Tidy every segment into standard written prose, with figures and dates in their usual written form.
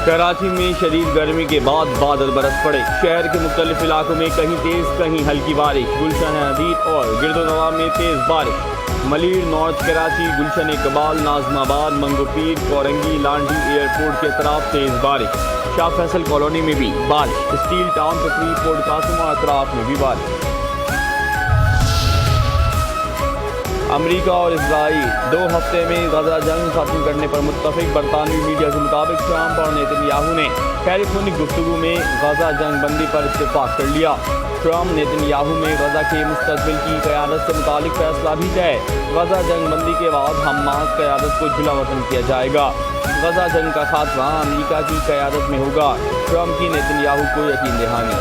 کراچی میں شدید گرمی کے بعد بادل برس پڑے۔ شہر کے مختلف علاقوں میں کہیں تیز کہیں ہلکی بارش۔ گلشن حدید اور گرد و نواح میں تیز بارش۔ ملیر، نارتھ کراچی، گلشن اقبال، ناظم آباد، منگو پیر، کورنگی، لانڈھی ایئرپورٹ کے اطراف تیز بارش۔ شاہ فیصل کالونی میں بھی بارش۔ اسٹیل ٹاؤن پٹری، پورٹ قاسم اور اطراف میں بھی بارش۔ امریکہ اور اسرائیل 2 ہفتے میں غزہ جنگ ختم کرنے پر متفق۔ برطانوی میڈیا کے مطابق ٹرمپ اور نیتن یاہو نے ٹیلی فونک گفتگو میں غزہ جنگ بندی پر اتفاق کر لیا۔ ٹرمپ نیتن یاہو میں غزہ کے مستقبل کی قیادت سے متعلق فیصلہ بھی طے۔ غزہ جنگ بندی کے بعد حماس قیادت کو جلا وطن کیا جائے گا۔ غزہ جنگ کا خاتمہ امریکہ کی قیادت میں ہوگا، ٹرمپ کی نیتن یاہو کو یقین دہانی۔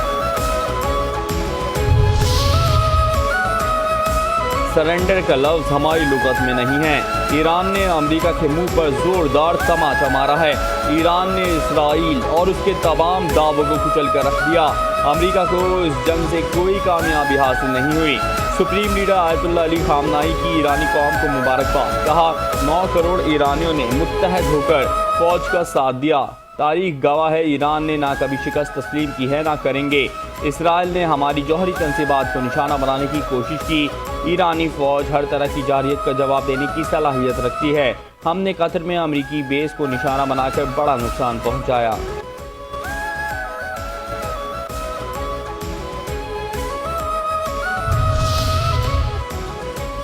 سرنڈر کا لفظ ہماری لغت میں نہیں ہے۔ ایران نے امریکہ کے منہ پر زوردار تماچا مارا ہے۔ ایران نے اسرائیل اور اس کے تمام دعووں کو کچل کر رکھ دیا۔ امریکہ کو اس جنگ سے کوئی کامیابی حاصل نہیں ہوئی۔ سپریم لیڈر آیت اللہ علی خامنائی کی ایرانی قوم کو مبارکباد۔ کہا 9 کروڑ ایرانیوں نے متحد ہو کر فوج کا ساتھ دیا۔ تاریخ گواہ ہے، ایران نے نہ کبھی شکست تسلیم کی ہے، نہ کریں گے۔ اسرائیل نے ہماری جوہری تنصیبات کو نشانہ بنانے کی کوشش کی۔ ایرانی فوج ہر طرح کی جارحیت کا جواب دینے کی صلاحیت رکھتی ہے۔ ہم نے قطر میں امریکی بیس کو نشانہ بنا کر بڑا نقصان پہنچایا۔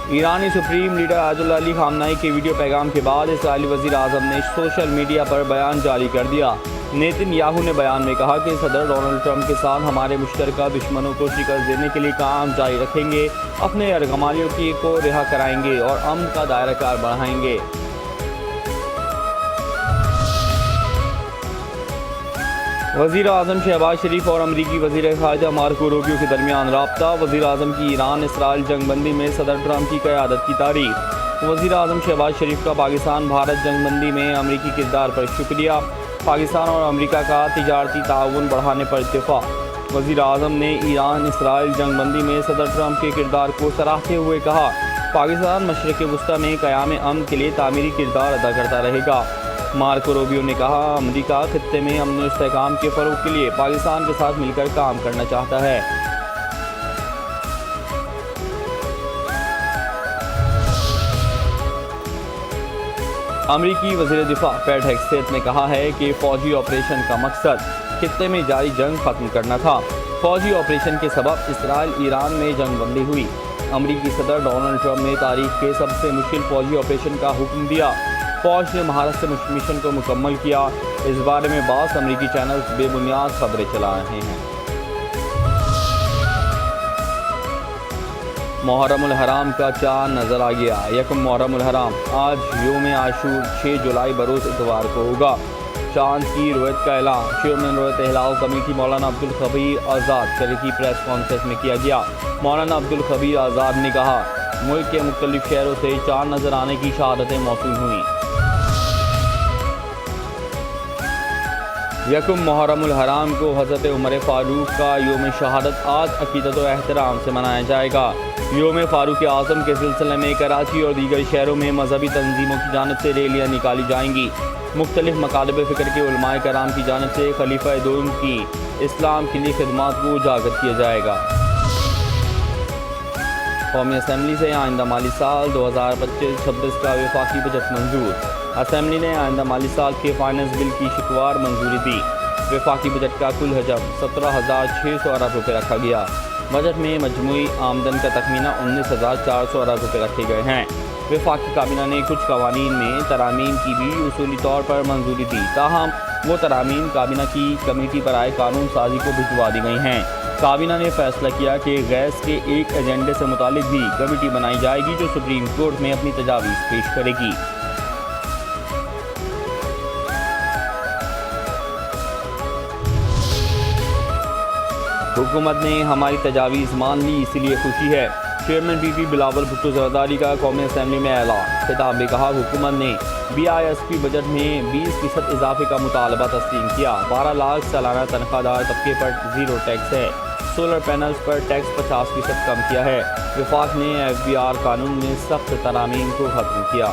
ایرانی سپریم لیڈر آیت اللہ علی خامنائی کے ویڈیو پیغام کے بعد اسرائیلی وزیر اعظم نے سوشل میڈیا پر بیان جاری کر دیا۔ نیتن یاہو نے بیان میں کہا کہ صدر ڈونلڈ ٹرمپ کے ساتھ ہمارے مشترکہ دشمنوں کو شکست دینے کے لیے کام جاری رکھیں گے، اپنے ارغمالیوں کو رہا کرائیں گے اور امن کا دائرہ کار بڑھائیں گے۔ وزیر اعظم شہباز شریف اور امریکی وزیر خارجہ مارکو روبیو کے درمیان رابطہ۔ وزیر اعظم کی ایران اسرائیل جنگ بندی میں صدر ٹرمپ کی قیادت کی تعریف۔ وزیر اعظم شہباز شریف کا پاکستان بھارت جنگ بندی میں امریکی کردار پر شکریہ۔ پاکستان اور امریکہ کا تجارتی تعاون بڑھانے پر اتفاق۔ وزیر اعظم نے ایران اسرائیل جنگ بندی میں صدر ٹرمپ کے کردار کو سراہتے ہوئے کہا، پاکستان مشرق وسطی میں قیام امن کے لیے تعمیری کردار ادا کرتا رہے گا۔ مارکو روبیو نے کہا، امریکہ خطے میں امن و استحکام کے فروغ کے لیے پاکستان کے ساتھ مل کر کام کرنا چاہتا ہے۔ امریکی وزیر دفاع پیٹ ہیگسیت نے کہا ہے کہ فوجی آپریشن کا مقصد خطے میں جاری جنگ ختم کرنا تھا۔ فوجی آپریشن کے سبب اسرائیل ایران میں جنگ بندی ہوئی۔ امریکی صدر ڈونلڈ ٹرمپ نے تاریخ کے سب سے مشکل فوجی آپریشن کا حکم دیا۔ فوج نے مہارت سے مشن کو مکمل کیا۔ اس بارے میں بعض امریکی چینلز بے بنیاد خبریں چلا رہے ہیں۔ محرم الحرام کا چاند نظر آ گیا۔ یکم محرم الحرام آج یوم عاشور 6 جولائی بروز اتوار کو ہوگا۔ چاند کی رویت کا اعلان چیئرمین رویت ہلال کمیٹی مولانا عبدالخبیر آزاد کی پریس کانفرنس میں کیا گیا۔ مولانا عبدالخبیر آزاد نے کہا، ملک کے مختلف شہروں سے چاند نظر آنے کی شہادتیں موصول ہوئیں۔ یکم محرم الحرام کو حضرت عمر فاروق کا یوم شہادت آج عقیدت و احترام سے منایا جائے گا۔ یوم فاروق اعظم کے سلسلے میں کراچی اور دیگر شہروں میں مذہبی تنظیموں کی جانب سے ریلیاں نکالی جائیں گی۔ مختلف مکاتب فکر کے علماء کرام کی جانب سے خلیفہ دوم کی اسلام کے لیے خدمات کو اجاگر کیا جائے گا۔ قومی اسمبلی سے آئندہ مالی سال 2025-26 کا وفاقی بجٹ منظور۔ اسمبلی نے آئندہ مالی سال کے فائنانس بل کی شکوار منظوری دی۔ وفاقی بجٹ کا کل حجم 17,600 ارب روپے رکھا گیا۔ بجٹ میں مجموعی آمدن کا تخمینہ 19,400 ارب روپے رکھے گئے ہیں۔ وفاقی کابینہ نے کچھ قوانین میں ترامیم کی بھی اصولی طور پر منظوری دی، تاہم وہ ترامیم کابینہ کی کمیٹی برائے قانون سازی کو بھجوا دی گئی ہیں۔ کابینہ نے فیصلہ کیا کہ گیس کے ایک ایجنڈے سے متعلق بھی کمیٹی بنائی جائے گی جو سپریم کورٹ میں اپنی تجاویز پیش کرے گی۔ حکومت نے ہماری تجاویز مان لی، اسی لیے خوشی ہے۔ چیئرمین پی پی بلاول بھٹو زرداری کا قومی اسمبلی میں اعلان۔ خطاب میں کہا، حکومت نے BISP بجٹ میں 20% اضافے کا مطالبہ تسلیم کیا۔ 12 لاکھ سالانہ تنخواہ دار طبقے پر زیرو ٹیکس ہے۔ سولر پینلز پر ٹیکس 50% کم کیا ہے۔ وفاق نے FBR قانون میں سخت ترامیم کو ختم کیا۔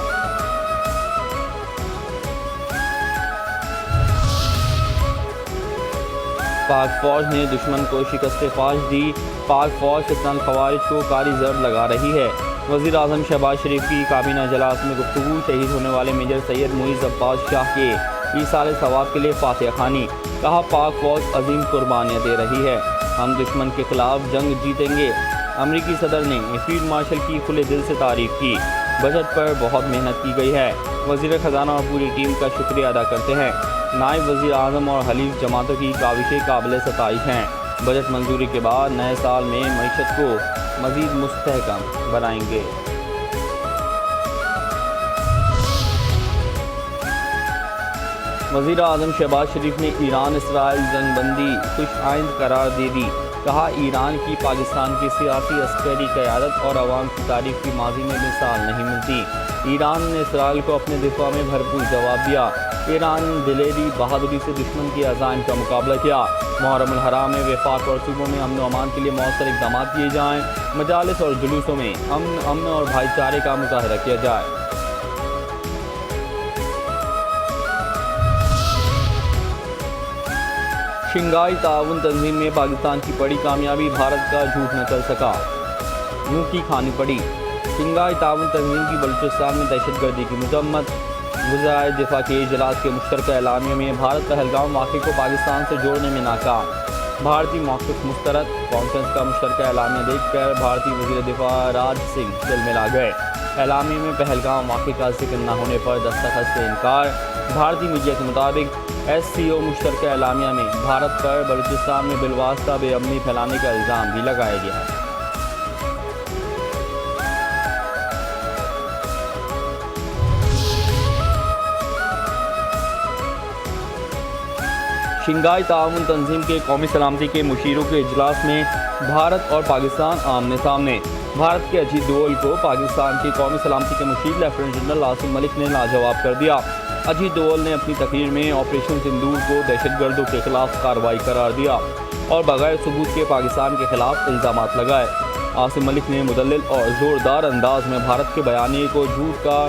پاک فوج نے دشمن کو شکست فاش دی، پاک فوج فتنہ خوارج کو کاری ضرب لگا رہی ہے۔ وزیر اعظم شہباز شریف کی کابینہ اجلاس میں گفتگو، شہید ہونے والے میجر سید معیز عباس شاہ کے ایصال ثواب کے لیے فاتحہ خوانی، کہا پاک فوج عظیم قربانیاں دے رہی ہے، ہم دشمن کے خلاف جنگ جیتیں گے۔ امریکی صدر نے فیلڈ مارشل کی کھلے دل سے تعریف کی، بجٹ پر بہت محنت کی گئی ہے، وزیر خزانہ اور پوری ٹیم کا شکریہ ادا کرتے ہیں۔ نائب وزیر اعظم اور حلیف جماعتوں کی کاوشیں قابل ستائش ہیں، بجٹ منظوری کے بعد نئے سال میں معیشت کو مزید مستحکم بنائیں گے۔ وزیر اعظم شہباز شریف نے ایران اسرائیل جنگ بندی خوش آئند قرار دے دی، کہا ایران کی پاکستان کی سیاسی عسکری قیادت اور عوام کی تعریف کی ماضی میں مثال نہیں ملتی۔ ایران نے اسرائیل کو اپنے دفاع میں بھرپور جواب دیا، ایران دلیری بہادری سے دشمن کے عزائم کا مقابلہ کیا۔ محرم الحرام میں وفاق اور صوبوں میں امن و امان کے لیے مؤثر اقدامات کیے جائیں، مجالس اور جلوسوں میں امن اور بھائی چارے کا مظاہرہ کیا جائے۔ شنگھائی تعاون تنظیم میں پاکستان کی بڑی کامیابی، بھارت کا جھوٹ نہ چل سکا، منہ کی کھانی پڑی۔ شنگھائی تعاون تنظیم کی بلوچستان میں دہشت گردی کی مذمت، وزرائے دفاع کے اجلاس کے مشترکہ اعلامیے میں بھارت پہلگام واقعے کو پاکستان سے جوڑنے میں ناکام، بھارتی موقف مسترد۔ کانفرنس کا مشترکہ اعلامیہ دیکھ کر بھارتی وزیر دفاع راج سنگھ دل میں لا گئے، اعلامیے میں پہلگام واقعے کا ذکر نہ ہونے پر دستخط سے انکار۔ بھارتی میڈیا کے مطابق ایس سی او مشترکہ اعلامیہ میں بھارت پر بلوچستان میں بالواسطہ بے امنی پھیلانے کا الزام بھی لگایا گیا۔ شنگھائی تعاون تنظیم کے قومی سلامتی کے مشیروں کے اجلاس میں بھارت اور پاکستان آمنے سامنے۔ بھارت کے اجیت دوول کو پاکستان کے قومی سلامتی کے مشیر لیفٹیننٹ جنرل عاصم ملک نے لاجواب کر دیا۔ اجیت دوول نے اپنی تقریر میں آپریشن سندور کو دہشت گردوں کے خلاف کارروائی قرار دیا اور بغیر ثبوت کے پاکستان کے خلاف الزامات لگائے۔ عاصم ملک نے مدلل اور زوردار انداز میں بھارت کے بیانیے کو جھوٹ کا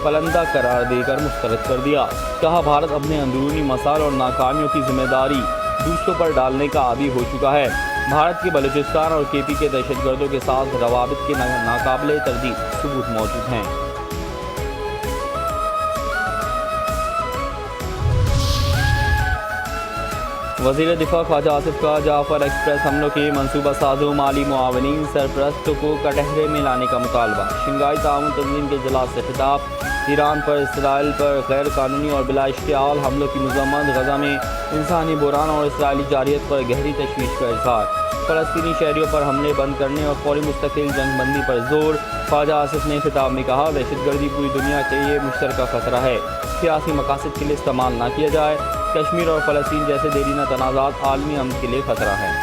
پلندہ قرار دے کر مسترد کر دیا، کہا بھارت اپنے اندرونی مسائل اور ناکامیوں کی ذمہ داری دوسروں پر ڈالنے کا عادی ہو چکا ہے۔ بھارت کے بلوچستان اور کے پی کے دہشت گردوں کے ساتھ روابط کے ناقابل تردید ثبوت موجود ہیں۔ وزیر دفاع خواجہ آصف کا جعفر ایکسپریس حملوں کے منصوبہ سازوں مالی معاونین سرپرستوں کو کٹہرے میں لانے کا مطالبہ۔ شنگھائی تعاون تنظیم کے اجلاس سے خطاب، ایران پر اسرائیل پر غیر قانونی اور بلا اشتعال حملوں کی مذمت، غزہ میں انسانی بحران اور اسرائیلی جارحیت پر گہری تشویش کا اظہار، فلسطینی شہریوں پر حملے بند کرنے اور فوری مستقل جنگ بندی پر زور۔ خواجہ آصف نے خطاب میں کہا دہشت گردی پوری دنیا کے لیے مشترکہ خطرہ ہے، سیاسی مقاصد کے لیے استعمال نہ کیا جائے۔ کشمیر اور فلسطین جیسے دیرینہ تنازعات عالمی امن کے لیے خطرہ ہیں۔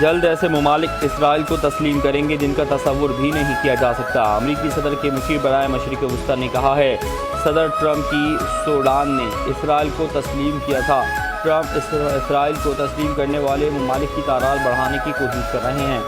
جلد ایسے ممالک اسرائیل کو تسلیم کریں گے جن کا تصور بھی نہیں کیا جا سکتا، امریکی صدر کے مشیر برائے مشرق وسطیٰ نے کہا ہے۔ صدر ٹرمپ کی سوڈان نے اسرائیل کو تسلیم کیا تھا۔ ٹرمپ اسرائیل کو تسلیم کرنے والے ممالک کی تعداد بڑھانے کی کوشش کر رہے ہیں۔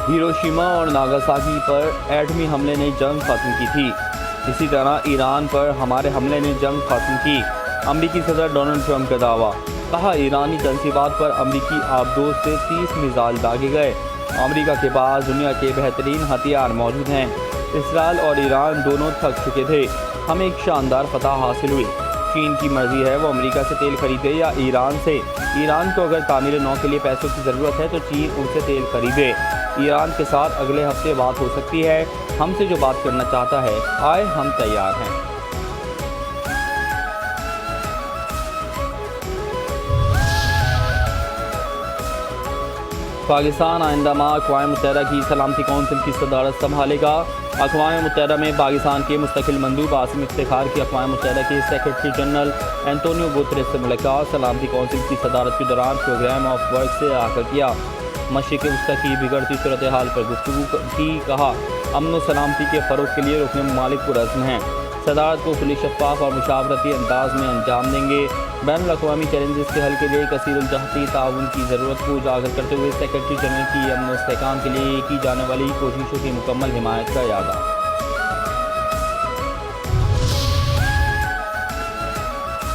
ہیروشیما اور ناگاساکی پر ایٹمی حملے نے جنگ ختم کی تھی، اسی طرح ایران پر ہمارے حملے نے جنگ ختم کی، امریکی صدر ڈونلڈ ٹرمپ کا دعویٰ، کہا ایرانی تنصیبات پر امریکی آبدوز سے 30 میزائل داغے گئے، امریکہ کے پاس دنیا کے بہترین ہتھیار موجود ہیں، اسرائیل اور ایران دونوں تھک چکے تھے، ہمیں ایک شاندار فتح حاصل ہوئی، چین کی مرضی ہے وہ امریکہ سے تیل خریدے یا ایران سے، ایران کو اگر تعمیر نو کے لیے پیسوں کی ضرورت ہے تو چین ان سے تیل خریدے، ایران کے ساتھ اگلے ہفتے بات ہو سکتی ہے، ہم سے جو بات کرنا چاہتا ہے آئے، ہم تیار ہیں۔ پاکستان آئندہ ماہ اقوام متحدہ کی سلامتی کونسل کی صدارت سنبھالے گا، اقوام متحدہ میں پاکستان کے مستقل مندوب عاصم افتخار کی اقوام متحدہ کے سیکرٹری جنرل اینٹونیو گوتریس سے ملاقات، سلامتی کونسل کی صدارت کے دوران پروگرام آف ورک سے آغاز کیا، مشرق وسطیٰ کی بگڑتی صورتحال پر گفتگو کی، کہا امن و سلامتی کے فروغ کے لیے رکن ممالک پرعزم ہیں، صدارت کو کھلی شفاف اور مشاورتی انداز میں انجام دیں گے۔ بین الاقوامی چیلنجز کے حل کے لیے کثیر الجہتی تعاون کی ضرورت کو اجاگر کرتے ہوئے سیکرٹری جنرل کی امن و استحکام کے لیے کی جانے والی کوششوں کی مکمل حمایت کا اعادہ۔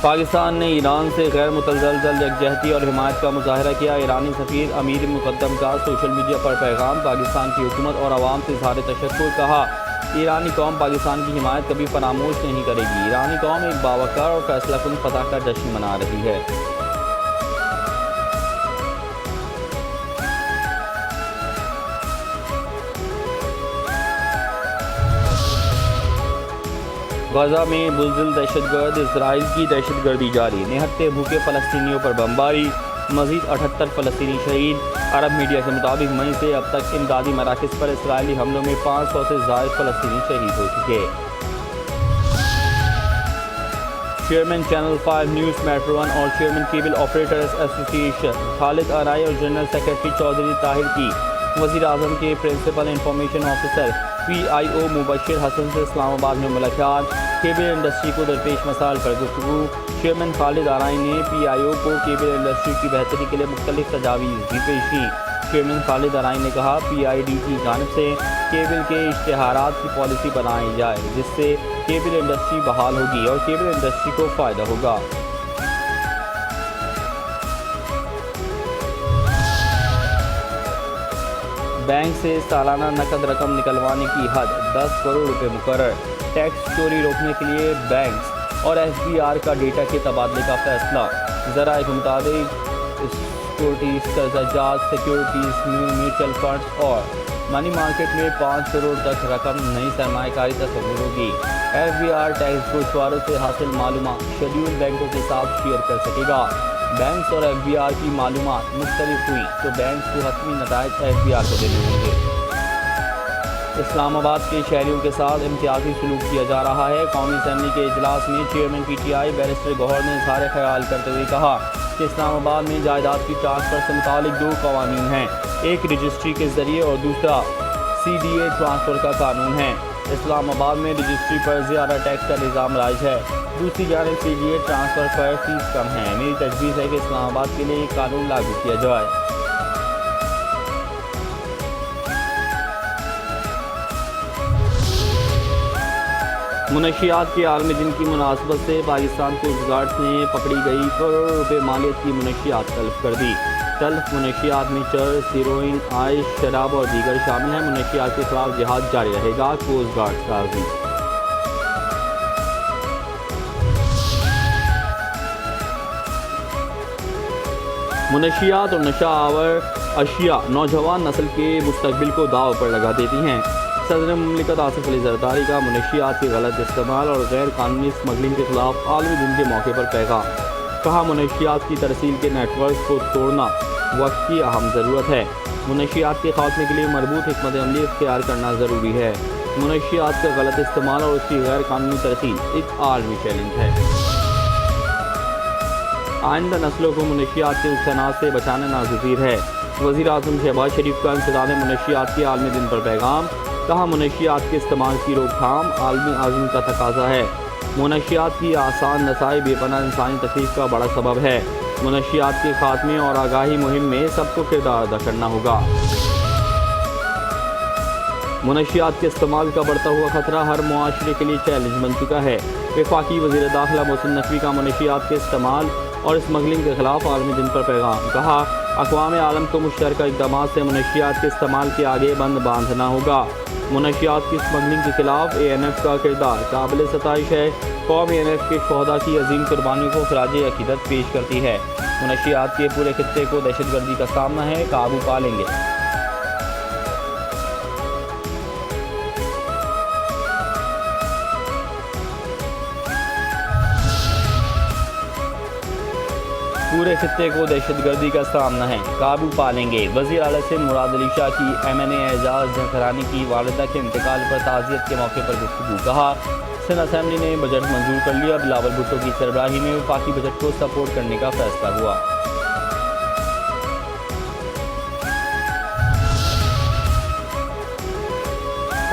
پاکستان نے ایران سے غیر متزلزل یکجہتی اور حمایت کا مظاہرہ کیا۔ ایرانی سفیر امیر مقدم کا سوشل میڈیا پر پیغام، پاکستان کی حکومت اور عوام سے اظہار تشکر۔ کہا، ایرانی قوم پاکستان کی حمایت کبھی فراموش نہیں کرے گی۔ ایرانی قوم ایک باوقار اور فیصلہ کن فتح کا جشن منا رہی ہے۔ غزہ میں بزدل دہشت گرد، اسرائیل کی دہشت گردی جاری، نہتے بھوکے فلسطینیوں پر بمباری، مزید 78 فلسطینی شہید۔ عرب میڈیا کے مطابق مئی سے اب تک امدادی مراکز پر اسرائیلی حملوں میں 500 سے زائد فلسطینی شہید ہو چکے۔ Chairman channel 5 news metro one اور چیئرمین کیبل آپریٹرز ایسوسی ایشن خالد آرائی اور جنرل سیکرٹری چودھری طاہر کی وزیر اعظم کے پرنسپل انفارمیشن آفیسر PIO مبشر حسن سے اسلام آباد میں ملاقات، کیبل انڈسٹری کو درپیش مسائل پر گفتگو۔ چیئرمین خالد آرائی نے PIO کو کیبل انڈسٹری کی بہتری کے لیے مختلف تجاویز بھی پیش کیں۔ چیئرمین خالد آرائی نے کہا، PID کی جانب سے کیبل کے اشتہارات کی پالیسی بنائی جائے جس سے کیبل انڈسٹری بحال ہوگی اور کیبل انڈسٹری کو فائدہ ہوگا۔ بینک سے سالانہ نقد رقم نکلوانے کی حد 10 کروڑ روپے مقرر۔ ٹیکس چوری روکنے کے لیے بینکس اور SBR کا ڈیٹا کے تبادلے کا فیصلہ۔ ذرائع کے مطابق سیکورٹیز، قرضہ جات، سیکورٹیز، میوچل فنڈز اور منی مارکیٹ میں 5 کروڑ تک رقم نئی سرمایہ کاری تصور ہوگی۔ SBR ٹیکس گوشواروں سے حاصل معلومات شیڈول بینکوں کے ساتھ شیئر کر سکے گا۔ بینکس اور SBR کی معلومات مختلف ہوئی تو بینکس کو حتمی نتائج SBR کو دینے ہوں گے۔ اسلام آباد کے شہریوں کے ساتھ امتیازی سلوک کیا جا رہا ہے۔ قومی اسمبلی کے اجلاس میں چیئرمین PTI بیرسٹر گوہر نے اظہار خیال کرتے ہوئے کہا کہ اسلام آباد میں جائیداد کی ٹرانسفر سے متعلق 2 قوانین ہیں، ایک رجسٹری کے ذریعے اور دوسرا CDA ٹرانسفر کا قانون ہے۔ اسلام آباد میں رجسٹری پر زیادہ ٹیکس کا نظام رائج ہے، دوسری جانب CDA ٹرانسفر پر فیس کم ہے۔ میری تجویز ہے کہ اسلام آباد کے لیے یہ قانون لاگو کیا جائے۔ منشیات کے عالمی دن کی مناسبت سے پاکستان کوسٹ گارڈ نے پکڑی گئی کروڑوں روپے مالیت کی منشیات تلف کر دی۔ تلف منشیات میں چرس، ہیروئن، عائش، شراب اور دیگر شامل ہیں۔ منشیات کے خلاف جہاد جاری رہے گا، کوسٹ گارڈ کا عزم۔ منشیات اور نشہ آور اشیاء نوجوان نسل کے مستقبل کو داؤ پر لگا دیتی ہیں۔ صدر مملکت آصف علی زرداری کا منشیات کے غلط استعمال اور غیر قانونی اسمگلنگ کے خلاف عالمی دن کے موقع پر پیغام۔ کہا، منشیات کی ترسیل کے نیٹ ورک کو توڑنا وقت کی اہم ضرورت ہے۔ منشیات کے خاتمے کے لیے مربوط حکمت عملی اختیار کرنا ضروری ہے۔ منشیات کا غلط استعمال اور اس کی غیر قانونی ترسیل ایک عالمی چیلنج ہے۔ آئندہ نسلوں کو منشیات کے نقصانات سے بچانا ناگزیر ہے۔ وزیر اعظم شہباز شریف کا انسداد منشیات کے عالمی دن پر پیغام۔ کہا، منشیات کے استعمال کی روک تھام عالمی عزم کا تقاضا ہے۔ منشیات کی آسان رسائی بے پناہ انسانی تکلیف کا بڑا سبب ہے۔ منشیات کے خاتمے اور آگاہی مہم میں سب کو کردار ادا کرنا ہوگا۔ منشیات کے استعمال کا بڑھتا ہوا خطرہ ہر معاشرے کے لیے چیلنج بن چکا ہے۔ وفاقی وزیر داخلہ محسن نقوی کا منشیات کے استعمال اور اسمگلنگ کے خلاف عالمی دن پر پیغام۔ کہا، اقوام عالم کو مشترکہ اقدامات سے منشیات کے استعمال کے آگے بند باندھنا ہوگا۔ منشیات کی اسمگلنگ کے خلاف ANF کا کردار قابل ستائش ہے۔ قوم ANF کے شہداء کی عظیم قربانیوں کو خراج عقیدت پیش کرتی ہے۔ منشیات کے پورے خطے کو دہشت گردی کا سامنا ہے، قابو پا لیں گے۔ پورے خطے کو دہشت گردی کا سامنا ہے، قابو پا لیں گے۔ وزیر اعلیٰ سے مراد علی شاہ کی MNA اعجاز جھنکرانی کی والدہ کے انتقال پر تعزیت کے موقع پر گفتگو۔ کہا، سندھ اسمبلی نے بجٹ منظور کر لیا، بلاول بھٹو کی سربراہی میں وفاقی بجٹ کو سپورٹ کرنے کا فیصلہ ہوا۔